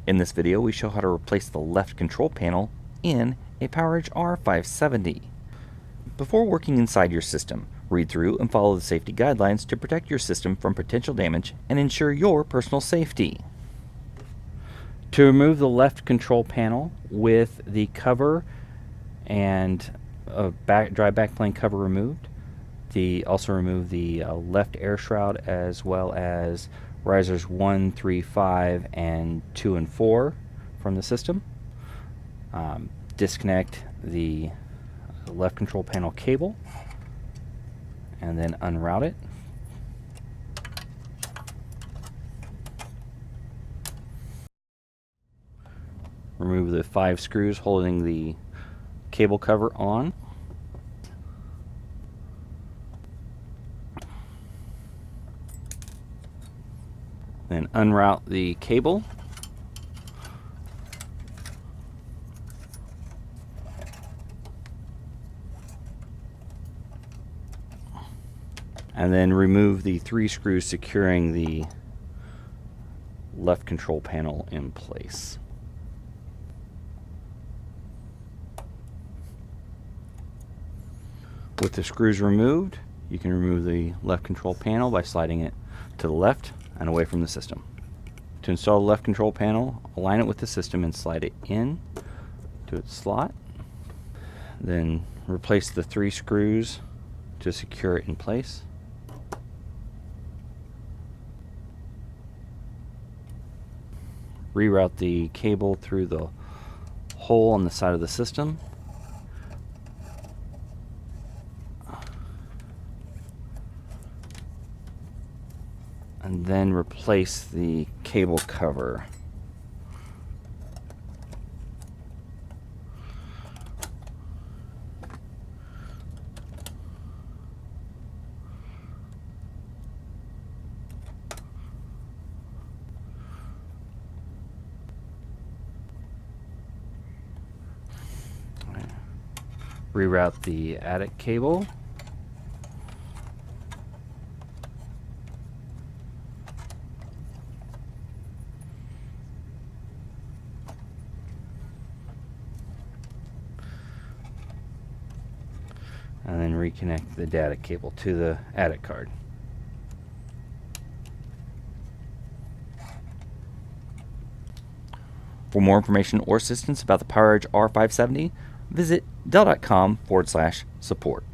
In this video, we show how to replace the left control panel in a PowerEdge R570. Before working inside your system, read through and follow the safety guidelines to protect your system from potential damage and ensure your personal safety. To remove the left control panel with the cover and dry backplane cover removed, also remove the left air shroud as well as risers 1, 3, 5, and 2 and 4 from the system. Disconnect the left control panel cable and then unroute it. Remove the 5 screws holding the cable cover on. Then unroute the cable. And then remove the 3 screws securing the left control panel in place. With the screws removed, you can remove the left control panel by sliding it to the left and away from the system. To install the left control panel, align it with the system and slide it in to its slot. Then replace the 3 screws to secure it in place. Reroute the cable through the hole on the side of the system. And then replace the cable cover. Reroute the attic cable. And then reconnect the data cable to the attic card. For more information or assistance about the PowerEdge R570, visit dell.com/support.